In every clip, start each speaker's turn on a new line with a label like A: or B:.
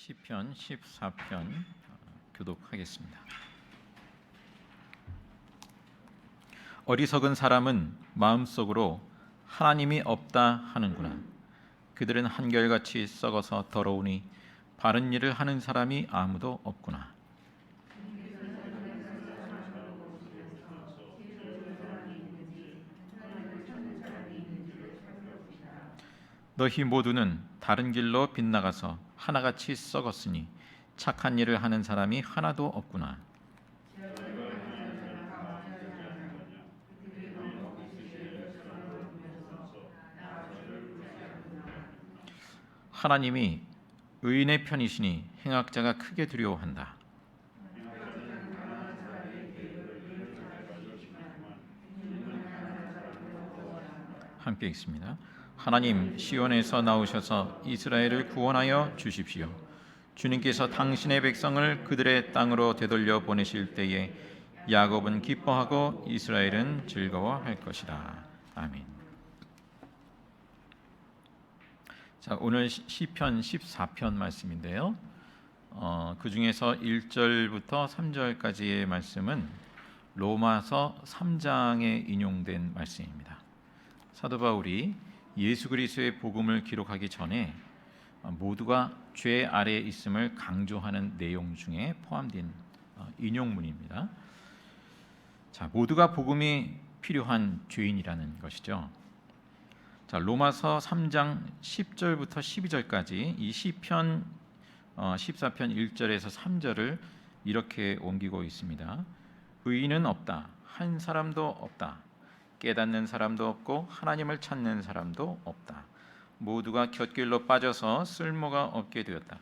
A: 시편 14편 교독하겠습니다. 어리석은 사람은 마음속으로 하나님이 없다 하는구나. 그들은 한결같이 썩어서 더러우니 바른 일을 하는 사람이 아무도 없구나. 너희 모두는 다른 길로 빗나가서 하나같이 썩었으니 착한 일을 하는 사람이 하나도 없구나. 하나님이 의인의 편이시니 행악자가 크게 두려워한다. 함께 읽습니다. 하나님, 시온에서 나오셔서 이스라엘을 구원하여 주십시오. 주님께서 당신의 백성을 그들의 땅으로 되돌려 보내실 때에 야곱은 기뻐하고 이스라엘은 즐거워할 것이다. 아멘. 자, 오늘 시편 14편 말씀인데요. 그 중에서 1절부터 3절까지의 말씀은 로마서 3장에 인용된 말씀입니다. 사도 바울이 예수 그리스도의 복음을 기록하기 전에 모두가 죄 아래에 있음을 강조하는 내용 중에 포함된 인용문입니다. 자, 모두가 복음이 필요한 죄인이라는 것이죠. 자, 로마서 3장 10절부터 12절까지 이 시편 14편 1절에서 3절을 이렇게 옮기고 있습니다. 의인은 없다. 한 사람도 없다. 깨닫는 사람도 없고 하나님을 찾는 사람도 없다. 모두가 곁길로 빠져서 쓸모가 없게 되었다.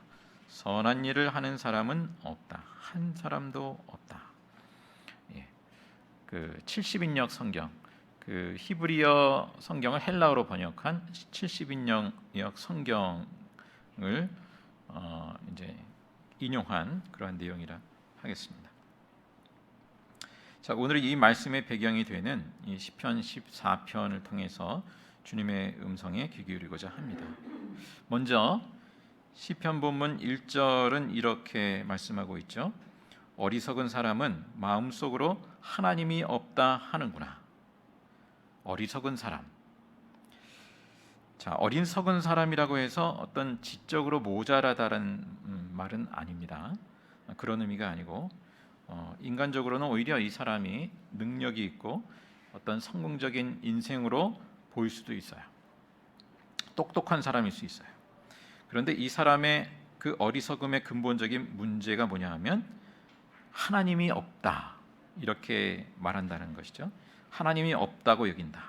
A: 선한 일을 하는 사람은 없다. 한 사람도 없다. 예. 그 70인역 성경, 그 히브리어 성경을 헬라어로 번역한 70인역 성경을 이제 인용한 그러한 내용이라 하겠습니다. 자, 오늘 이 말씀의 배경이 되는 이 시편 14편을 통해서 주님의 음성에 귀 기울이고자 합니다. 먼저 시편 본문 1절은 이렇게 말씀하고 있죠. 어리석은 사람은 마음속으로 하나님이 없다 하는구나. 어리석은 사람. 자, 어리석은 사람이라고 해서 어떤 지적으로 모자라다는 말은 아닙니다. 그런 의미가 아니고 인간적으로는 오히려 이 사람이 능력이 있고 어떤 성공적인 인생으로 보일 수도 있어요. 똑똑한 사람일 수 있어요. 그런데 이 사람의 그 어리석음의 근본적인 문제가 뭐냐 하면 하나님이 없다 이렇게 말한다는 것이죠. 하나님이 없다고 여긴다.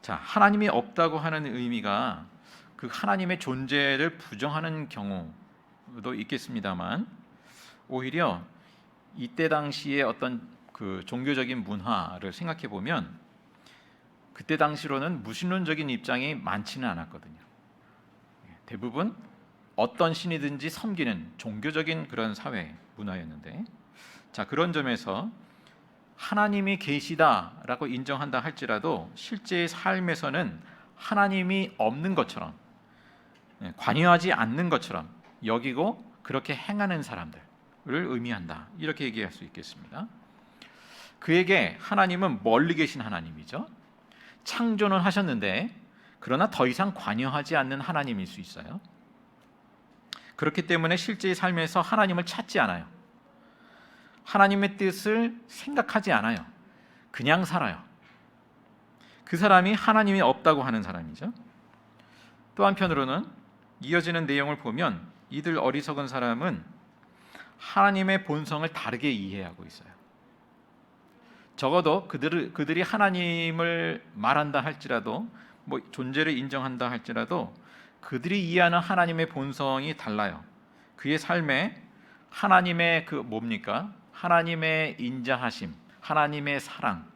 A: 자, 하나님이 없다고 하는 의미가 그 하나님의 존재를 부정하는 경우도 있겠습니다만 오히려 이때 당시에 어떤 그 종교적인 문화를 생각해 보면 그때 당시로는 무신론적인 입장이 많지는 않았거든요. 대부분 어떤 신이든지 섬기는 종교적인 그런 사회 문화였는데, 자, 그런 점에서 하나님이 계시다라고 인정한다 할지라도 실제의 삶에서는 하나님이 없는 것처럼 관여하지 않는 것처럼 여기고 그렇게 행하는 사람들 를 의미한다. 이렇게 얘기할 수 있겠습니다. 그에게 하나님은 멀리 계신 하나님이죠. 창조는 하셨는데 그러나 더 이상 관여하지 않는 하나님일 수 있어요. 그렇기 때문에 실제의 삶에서 하나님을 찾지 않아요. 하나님의 뜻을 생각하지 않아요. 그냥 살아요. 그 사람이 하나님이 없다고 하는 사람이죠. 또 한편으로는 이어지는 내용을 보면 이들 어리석은 사람은 하나님의 본성을 다르게 이해하고 있어요. 적어도 그들이 하나님을 말한다 할지라도 뭐 존재를 인정한다 할지라도 그들이 이해하는 하나님의 본성이 달라요. 그의 삶에 하나님의 그 뭡니까? 하나님의 인자하심, 하나님의 사랑,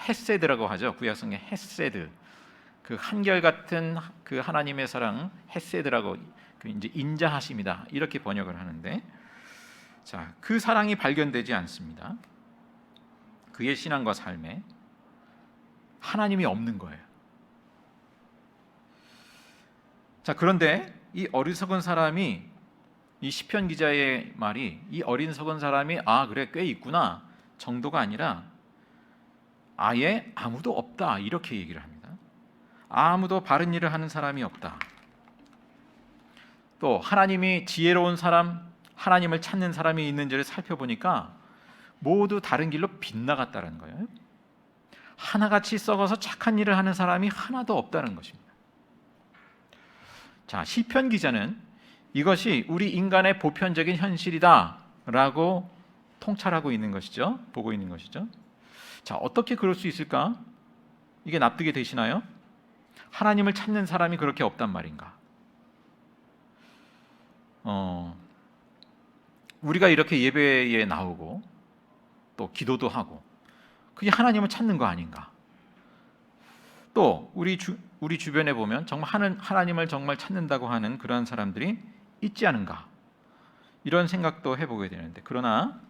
A: 헤세드라고 하죠. 구약성경 헤세드. 그 한결같은 그 하나님의 사랑 헤세드라고 그 이제 인자하심이다. 이렇게 번역을 하는데 자, 그 사랑이 발견되지 않습니다. 그의 신앙과 삶에 하나님이 없는 거예요. 자, 그런데 이 어리석은 사람이, 이 시편 기자의 말이 이 어리석은 사람이 그래 꽤 있구나 정도가 아니라 아예 아무도 없다 이렇게 얘기를 합니다. 아무도 바른 일을 하는 사람이 없다. 또 하나님이 지혜로운 사람, 하나님을 찾는 사람이 있는지를 살펴보니까 모두 다른 길로 빗나갔다는 거예요. 하나같이 썩어서 착한 일을 하는 사람이 하나도 없다는 것입니다. 자, 시편 기자는 이것이 우리 인간의 보편적인 현실이다라고 통찰하고 있는 것이죠. 보고 있는 것이죠. 자, 어떻게 그럴 수 있을까? 이게 납득이 되시나요? 하나님을 찾는 사람이 그렇게 없단 말인가? 우리가 이렇게 예배에 나오고 또 기도도 하고 그게 하나님을 찾는 거 아닌가? 또 우리 주변에 보면 정말 하나님을 정말 찾는다고 하는 그러한 사람들이 있지 않은가? 이런 생각도 해보게 되는데, 그러나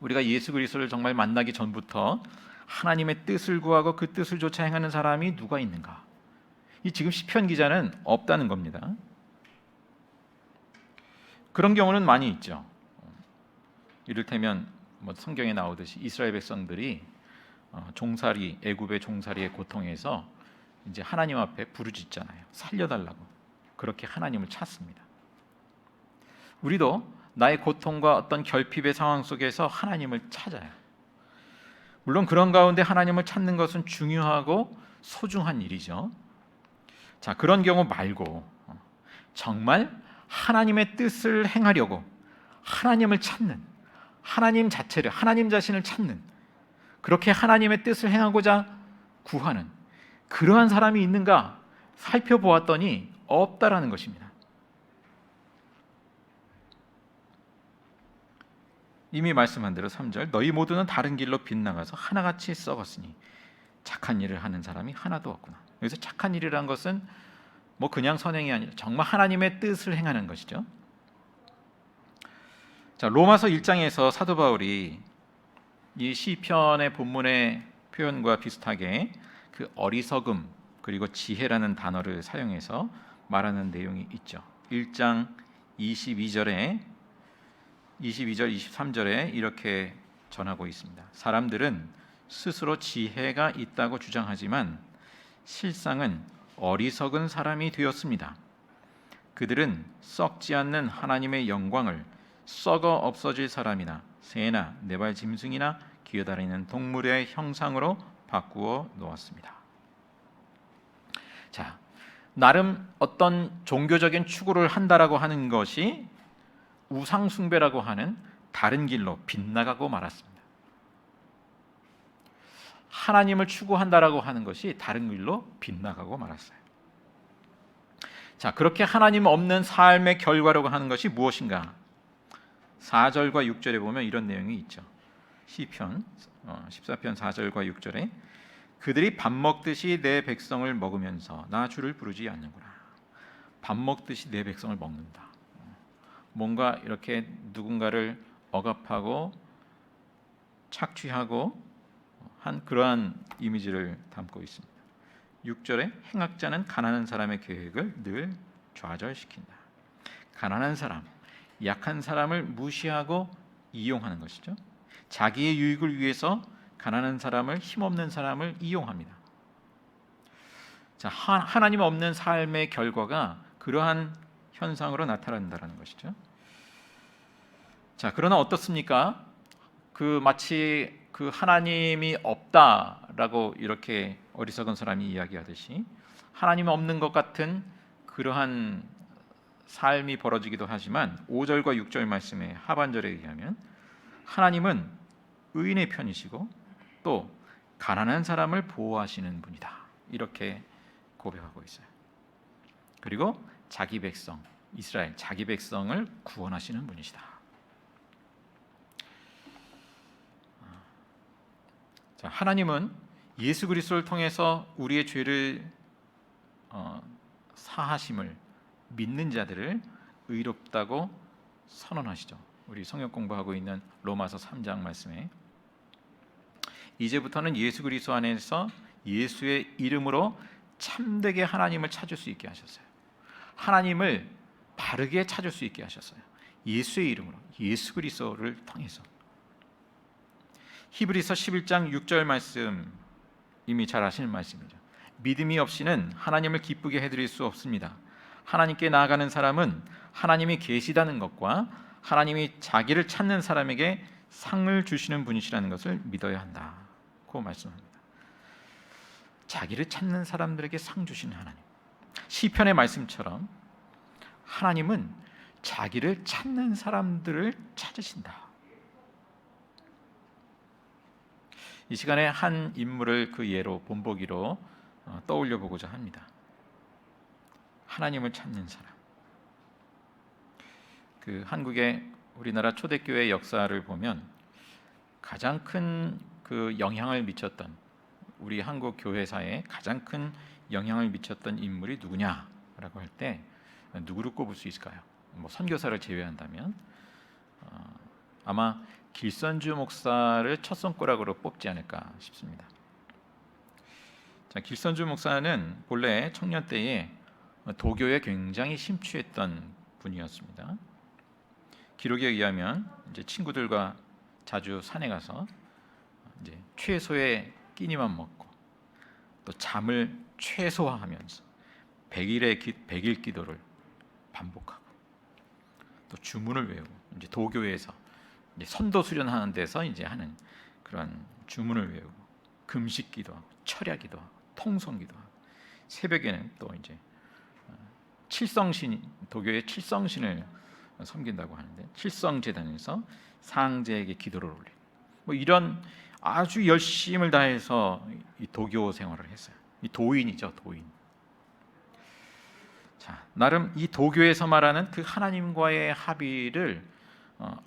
A: 우리가 예수 그리스도를 정말 만나기 전부터 하나님의 뜻을 구하고 그 뜻을 좇아 행하는 사람이 누가 있는가? 이 지금 시편 기자는 없다는 겁니다. 그런 경우는 많이 있죠. 이를테면 성경에 나오듯이 이스라엘 백성들이 애굽의 종살이의 고통에서 이제 하나님 앞에 부르짖잖아요. 살려달라고. 그렇게 하나님을 찾습니다. 우리도 나의 고통과 어떤 결핍의 상황 속에서 하나님을 찾아요. 물론 그런 가운데 하나님을 찾는 것은 중요하고 소중한 일이죠. 자, 그런 경우 말고 정말 하나님의 뜻을 행하려고 하나님을 찾는, 하나님 자체를, 하나님 자신을 찾는, 그렇게 하나님의 뜻을 행하고자 구하는 그러한 사람이 있는가 살펴보았더니 없다라는 것입니다. 이미 말씀한 대로 3절, 너희 모두는 다른 길로 빗나가서 하나같이 썩었으니 착한 일을 하는 사람이 하나도 없구나. 여기서 착한 일이라는 것은 그냥 선행이 아니라 정말 하나님의 뜻을 행하는 것이죠. 자, 로마서 1장에서 사도 바울이 이 시편의 본문의 표현과 비슷하게 그 어리석음 그리고 지혜라는 단어를 사용해서 말하는 내용이 있죠. 1장 22절, 23절에 이렇게 전하고 있습니다. 사람들은 스스로 지혜가 있다고 주장하지만 실상은 어리석은 사람이 되었습니다. 그들은 썩지 않는 하나님의 영광을 썩어 없어질 사람이나 새나 네발 짐승이나 기어다니는 동물의 형상으로 바꾸어 놓았습니다. 자, 나름 어떤 종교적인 추구를 한다라고 하는 것이 우상 숭배라고 하는 다른 길로 빗나가고 말았습니다. 하나님을 추구한다라고 하는 것이 다른 길로 빗나가고 말았어요. 자, 그렇게 하나님 없는 삶의 결과라고 하는 것이 무엇인가? 4절과 6절에 보면 이런 내용이 있죠. 시편 14편 4절과 6절에 그들이 밥 먹듯이 내 백성을 먹으면서 나 주를 부르지 않는구나. 밥 먹듯이 내 백성을 먹는다. 뭔가 이렇게 누군가를 억압하고 착취하고 한 그러한 이미지를 담고 있습니다. 6절에 행악자는 가난한 사람의 계획을 늘 좌절시킨다. 가난한 사람, 약한 사람을 무시하고 이용하는 것이죠. 자기의 유익을 위해서 가난한 사람을, 힘없는 사람을 이용합니다. 자, 하나님 없는 삶의 결과가 그러한 현상으로 나타난다는 것이죠. 자, 그러나 어떻습니까? 마치 하나님이 없다라고 이렇게 어리석은 사람이 이야기하듯이 하나님이 없는 것 같은 그러한 삶이 벌어지기도 하지만 5절과 6절 말씀의 하반절에 의하면 하나님은 의인의 편이시고 또 가난한 사람을 보호하시는 분이다. 이렇게 고백하고 있어요. 그리고 자기 백성, 이스라엘, 자기 백성을 구원하시는 분이시다. 자, 하나님은 예수 그리스도를 통해서 우리의 죄를 사하심을 믿는 자들을 의롭다고 선언하시죠. 우리 성경 공부하고 있는 로마서 3장 말씀에 이제부터는 예수 그리스도 안에서 예수의 이름으로 참되게 하나님을 찾을 수 있게 하셨어요. 하나님을 바르게 찾을 수 있게 하셨어요. 예수의 이름으로, 예수 그리스도를 통해서. 히브리서 11장 6절 말씀 이미 잘 아시는 말씀이죠. 믿음이 없이는 하나님을 기쁘게 해드릴 수 없습니다. 하나님께 나아가는 사람은 하나님이 계시다는 것과 하나님이 자기를 찾는 사람에게 상을 주시는 분이시라는 것을 믿어야 한다고 말씀합니다. 자기를 찾는 사람들에게 상 주시는 하나님. 시편의 말씀처럼 하나님은 자기를 찾는 사람들을 찾으신다. 이 시간에 한 인물을 그 예로 본보기로 떠올려 보고자 합니다. 하나님을 찾는 사람. 그 한국의 우리나라 초대교회 역사를 보면 가장 큰 그 영향을 미쳤던, 우리 한국 교회사에 가장 큰 영향을 미쳤던 인물이 누구냐라고 할 때 누구를 꼽을 수 있을까요? 뭐 선교사를 제외한다면 아마 길선주 목사를 첫 손가락으로 뽑지 않을까 싶습니다. 자, 길선주 목사는 본래 청년 때에 도교에 굉장히 심취했던 분이었습니다. 기록에 의하면 이제 친구들과 자주 산에 가서 이제 최소의 끼니만 먹고 또 잠을 최소화하면서 100일 기도를 반복하고 또 주문을 외우고, 이제 도교에서 이제 선도 수련하는 데서 이제 하는 그런 주문을 외우고 금식 기도하고 철야 기도하고 통성 기도하고 새벽에는 또 이제 칠성신, 도교의 칠성신을 섬긴다고 하는데 칠성제단에서 상제에게 기도를 올리고 뭐 이런 아주 열심을 다해서 이 도교 생활을 했어요. 이 도인이죠, 도인. 자, 나름 이 도교에서 말하는 그 하나님과의 합의를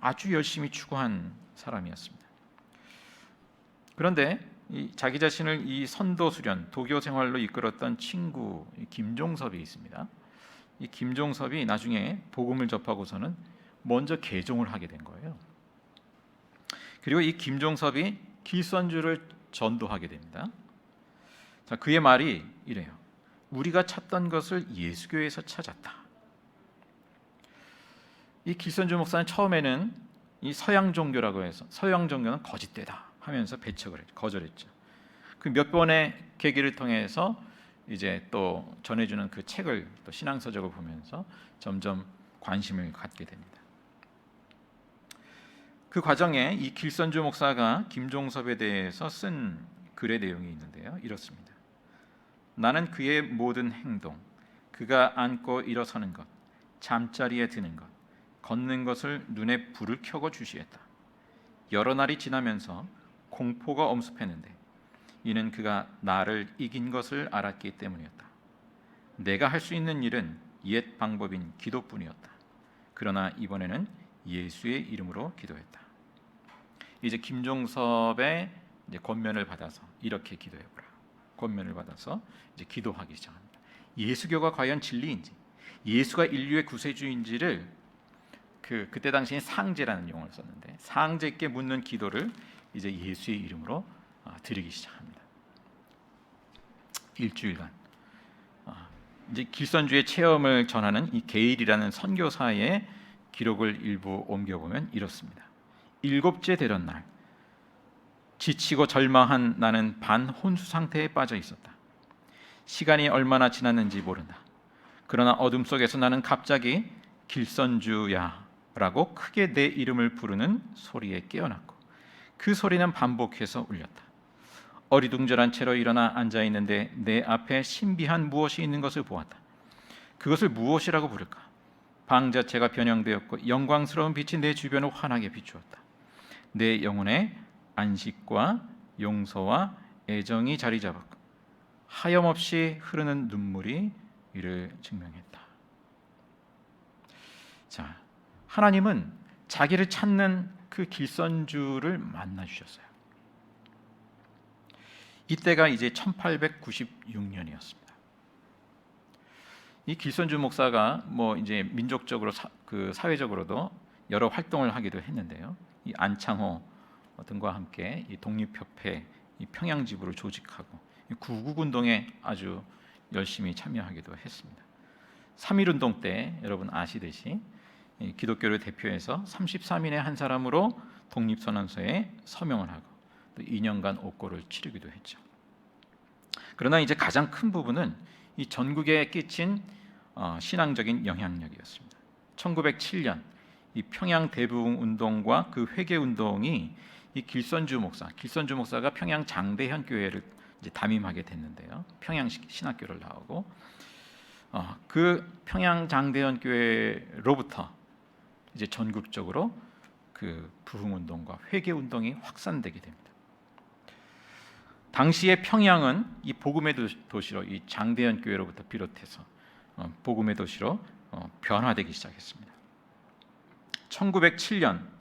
A: 아주 열심히 추구한 사람이었습니다. 그런데 자기 자신을 이 선도 수련, 도교 생활로 이끌었던 친구 김종섭이 있습니다. 이 김종섭이 나중에 복음을 접하고서는 먼저 개종을 하게 된 거예요. 그리고 이 김종섭이 길선주를 전도하게 됩니다. 자, 그의 말이 이래요. 우리가 찾던 것을 예수교에서 찾았다. 이 길선주 목사는 처음에는 이 서양 종교라고 해서 서양 종교는 거짓되다 하면서 배척을 했죠. 거절했죠. 그 몇 번의 계기를 통해서 이제 또 전해주는 그 책을 또 신앙서적을 보면서 점점 관심을 갖게 됩니다. 그 과정에 이 길선주 목사가 김종섭에 대해서 쓴 글의 내용이 있는데요. 이렇습니다. 나는 그의 모든 행동, 그가 앉고 일어서는 것, 잠자리에 드는 것, 걷는 것을 눈에 불을 켜고 주시했다. 여러 날이 지나면서 공포가 엄습했는데 이는 그가 나를 이긴 것을 알았기 때문이었다. 내가 할 수 있는 일은 옛 방법인 기도뿐이었다. 그러나 이번에는 예수의 이름으로 기도했다. 이제 김종섭의 이제 권면을 받아서 이렇게 기도해보라. 권면을 받아서 이제 기도하기 시작합니다. 예수교가 과연 진리인지, 예수가 인류의 구세주인지를 그때 당시에 상제라는 용어를 썼는데 상제께 묻는 기도를 이제 예수의 이름으로 드리기 시작합니다. 일주일간 이제 길선주의 체험을 전하는 이 게일이라는 선교사의 기록을 일부 옮겨보면 이렇습니다. 7째 되던 날 지치고 절망한 나는 반혼수 상태에 빠져 있었다. 시간이 얼마나 지났는지 모른다. 그러나 어둠 속에서 나는 갑자기 길선주야 라고 크게 내 이름을 부르는 소리에 깨어났고 그 소리는 반복해서 울렸다. 어리둥절한 채로 일어나 앉아 있는데 내 앞에 신비한 무엇이 있는 것을 보았다. 그것을 무엇이라고 부를까? 방 자체가 변형되었고 영광스러운 빛이 내 주변을 환하게 비추었다. 내 영혼에 안식과 용서와 애정이 자리 잡았고 하염없이 흐르는 눈물이 이를 증명했다. 자, 하나님은 자기를 찾는 그 길선주를 만나 주셨어요. 이때가 이제 1896년이었습니다. 이 길선주 목사가 뭐 이제 민족적으로 사회적으로도 여러 활동을 하기도 했는데요. 이 안창호 등과 함께 이 독립협회 이 평양지부를 조직하고 구국운동에 아주 열심히 참여하기도 했습니다. 3.1운동 때 여러분 아시듯이 기독교를 대표해서 33인의 한 사람으로 독립선언서에 서명을 하고 또 2년간 옥고를 치르기도 했죠. 그러나 이제 가장 큰 부분은 이 전국에 끼친 신앙적인 영향력이었습니다. 1907년 이 평양 대부흥 운동과 그 회개 운동이 이 길선주 목사가 평양 장대현 교회를 이제 담임하게 됐는데요. 평양 신학교를 나오고 그 평양 장대현 교회로부터 이제 전국적으로 그 부흥 운동과 회개 운동이 확산되게 됩니다. 당시에 평양은 이 복음의 도시로 이 장대현 교회로부터 비롯해서 복음의 도시로 변화되기 시작했습니다. 1907년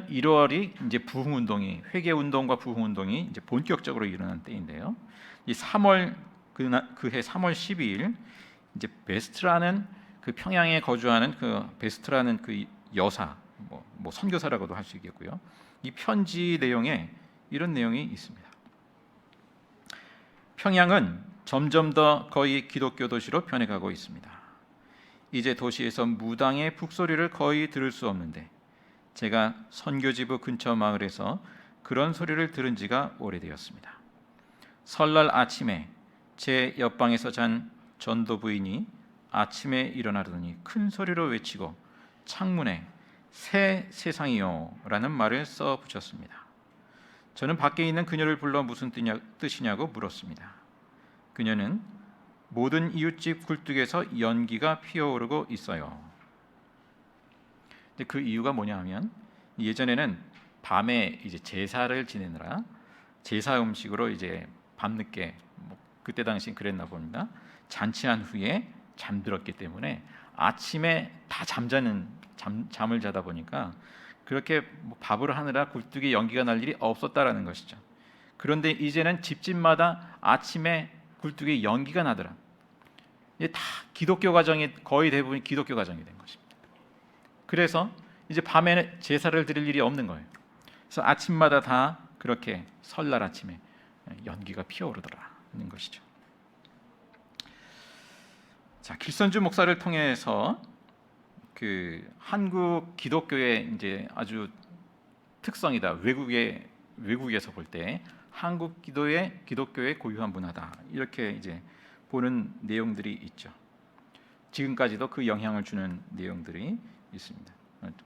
A: 1월이 이제 부흥 운동이 회개 운동과 부흥 운동이 이제 본격적으로 일어난 때인데요. 이 3월 그해 3월 12일 이제 베스트라는 그 평양에 거주하는 그 베스트라는 그 여사 뭐 선교사라고도 할 수 있겠고요. 이 편지 내용에 이런 내용이 있습니다. 평양은 점점 더 거의 기독교 도시로 변해가고 있습니다. 이제 도시에서 무당의 북소리를 거의 들을 수 없는데 제가 선교지부 근처 마을에서 그런 소리를 들은 지가 오래되었습니다. 설날 아침에 제 옆방에서 잔 전도 부인이 아침에 일어나더니 큰 소리로 외치고 창문에 새 세상이요 라는 말을 써 붙였습니다. 저는 밖에 있는 그녀를 불러 무슨 뜻이냐고 물었습니다. 그녀는 모든 이웃집 굴뚝에서 연기가 피어오르고 있어요. 근데 그 이유가 뭐냐 하면 예전에는 밤에 이제 제사를 지내느라 제사 음식으로 이제 밤늦게 그때 당시 그랬나 봅니다. 잔치한 후에 잠들었기 때문에 아침에 다 잠을 자다 보니까 그렇게 밥을 하느라 굴뚝에 연기가 날 일이 없었다라는 것이죠. 그런데 이제는 집집마다 아침에 굴뚝에 연기가 나더라. 이제 다 기독교 가정이 거의 대부분 기독교 가정이 된 것입니다. 그래서 이제 밤에는 제사를 드릴 일이 없는 거예요. 그래서 아침마다 다 그렇게 설날 아침에 연기가 피어오르더라는 것이죠. 자, 길선주 목사를 통해서 그 한국 기독교의 이제 아주 특성이다. 외국에서 볼 때 한국 기독교의 고유한 문화다. 이렇게 이제 보는 내용들이 있죠. 지금까지도 그 영향을 주는 내용들이 있습니다.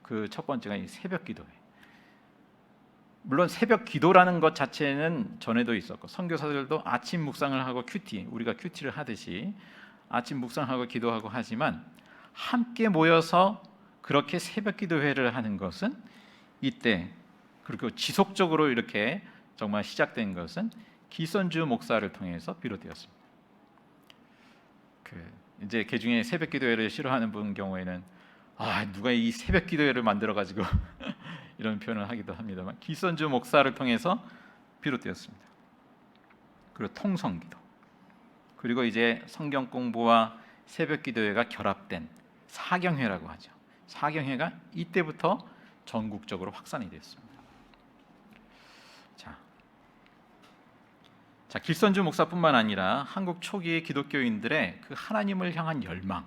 A: 그 첫 번째가 이 새벽 기도예요. 물론 새벽 기도라는 것 자체는 전에도 있었고 선교사들도 아침 묵상을 하고 우리가 큐티를 하듯이 아침 묵상하고 기도하고 하지만 함께 모여서 그렇게 새벽 기도회를 하는 것은 이때 그리고 지속적으로 이렇게 정말 시작된 것은 길선주 목사를 통해서 비롯되었습니다. 이제 그 중에 새벽 기도회를 싫어하는 분 경우에는 누가 이 새벽 기도회를 만들어 가지고 이런 표현을 하기도 합니다만 길선주 목사를 통해서 비롯되었습니다. 그리고 통성기도 그리고 이제 성경 공부와 새벽 기도회가 결합된 사경회라고 하죠. 사경회가 이때부터 전국적으로 확산이 됐습니다. 자, 길선주 목사뿐만 아니라 한국 초기의 기독교인들의 그 하나님을 향한 열망,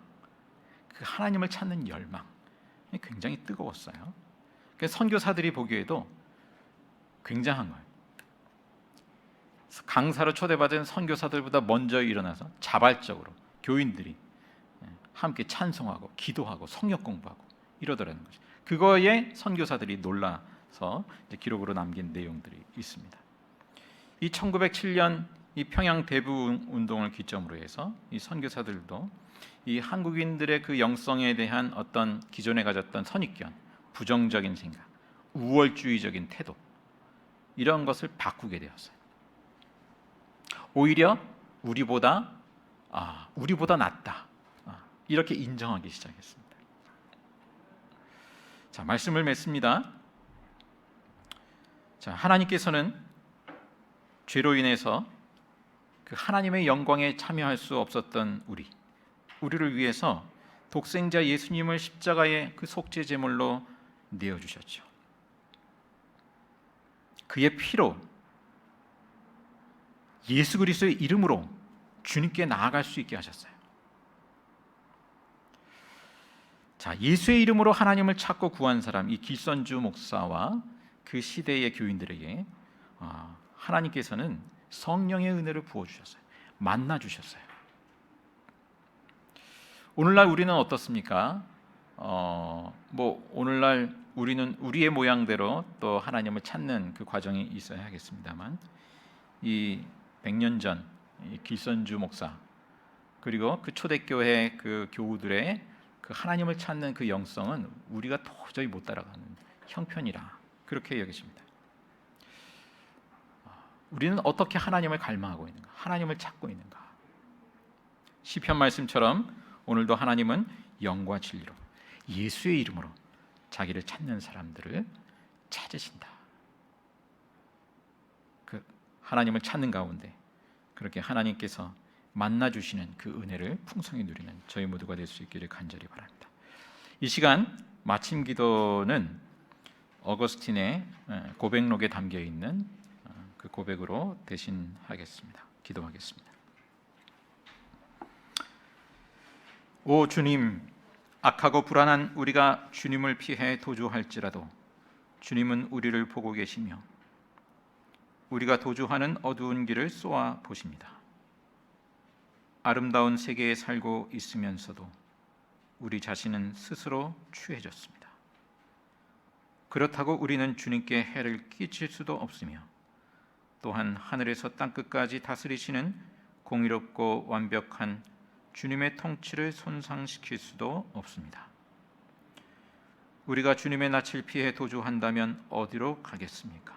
A: 그 하나님을 찾는 열망이 굉장히 뜨거웠어요. 그래서 선교사들이 보기에도 굉장한 거예요. 강사로 초대받은 선교사들보다 먼저 일어나서 자발적으로 교인들이 함께 찬송하고 기도하고 성역 공부하고 이러더라는 거죠. 그거에 선교사들이 놀라서 이제 기록으로 남긴 내용들이 있습니다. 이 1907년 이 평양 대부흥 운동을 기점으로 해서 이 선교사들도 이 한국인들의 그 영성에 대한 어떤 기존에 가졌던 선입견, 부정적인 생각, 우월주의적인 태도 이런 것을 바꾸게 되었어요. 오히려 우리보다 낫다 이렇게 인정하기 시작했습니다. 자, 말씀을 맺습니다. 자, 하나님께서는 죄로 인해서 그 하나님의 영광에 참여할 수 없었던 우리를 위해서 독생자 예수님을 십자가의 그 속죄 제물로 내어 주셨죠. 그의 피로 예수 그리스도의 이름으로 주님께 나아갈 수 있게 하셨어요. 자, 예수의 이름으로 하나님을 찾고 구한 사람, 이 길선주 목사와 그 시대의 교인들에게 하나님께서는 성령의 은혜를 부어 주셨어요. 만나 주셨어요. 오늘날 우리는 어떻습니까? 오늘날 우리는 우리의 모양대로 또 하나님을 찾는 그 과정이 있어야 하겠습니다만, 이 100년 전 이 길선주 목사 그리고 그 초대교회 그 교우들의 그 하나님을 찾는 그 영성은 우리가 도저히 못 따라가는 형편이라 그렇게 여기십니다. 우리는 어떻게 하나님을 갈망하고 있는가? 하나님을 찾고 있는가? 시편 말씀처럼 오늘도 하나님은 영과 진리로 예수의 이름으로 자기를 찾는 사람들을 찾으신다. 그 하나님을 찾는 가운데 그렇게 하나님께서 만나 주시는 그 은혜를 풍성히 누리는 저희 모두가 될 수 있기를 간절히 바랍니다. 이 시간 마침 기도는 어거스틴의 고백록에 담겨 있는 그 고백으로 대신하겠습니다. 기도하겠습니다. 오 주님, 악하고 불안한 우리가 주님을 피해 도주할지라도 주님은 우리를 보고 계시며 우리가 도주하는 어두운 길을 쏘아 보십니다. 아름다운 세계에 살고 있으면서도 우리 자신은 스스로 추해졌습니다. 그렇다고 우리는 주님께 해를 끼칠 수도 없으며 또한 하늘에서 땅끝까지 다스리시는 공의롭고 완벽한 주님의 통치를 손상시킬 수도 없습니다. 우리가 주님의 낯을 피해 도주한다면 어디로 가겠습니까?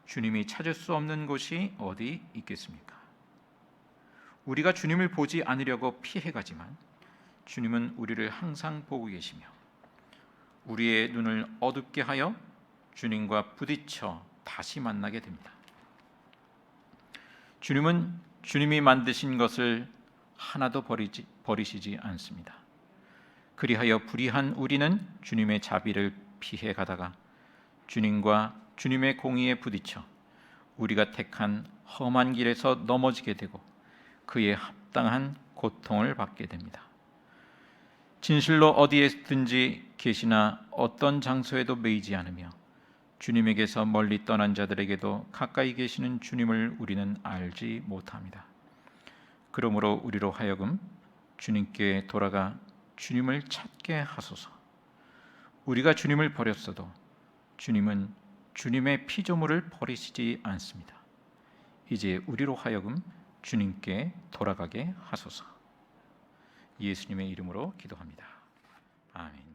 A: 주님이 찾을 수 없는 곳이 어디 있겠습니까? 우리가 주님을 보지 않으려고 피해가지만 주님은 우리를 항상 보고 계시며 우리의 눈을 어둡게 하여 주님과 부딪혀 다시 만나게 됩니다. 주님은 주님이 만드신 것을 하나도 버리시지 않습니다. 그리하여 불의한 우리는 주님의 자비를 피해 가다가 주님과 주님의 공의에 부딪혀 우리가 택한 험한 길에서 넘어지게 되고 그에 합당한 고통을 받게 됩니다. 진실로 어디에든지 계시나 어떤 장소에도 매이지 않으며 주님에게서 멀리 떠난 자들에게도 가까이 계시는 주님을 우리는 알지 못합니다. 그러므로 우리로 하여금 주님께 돌아가 주님을 찾게 하소서. 우리가 주님을 버렸어도 주님은 주님의 피조물을 버리시지 않습니다. 이제 우리로 하여금 주님께 돌아가게 하소서. 예수님의 이름으로 기도합니다. 아멘.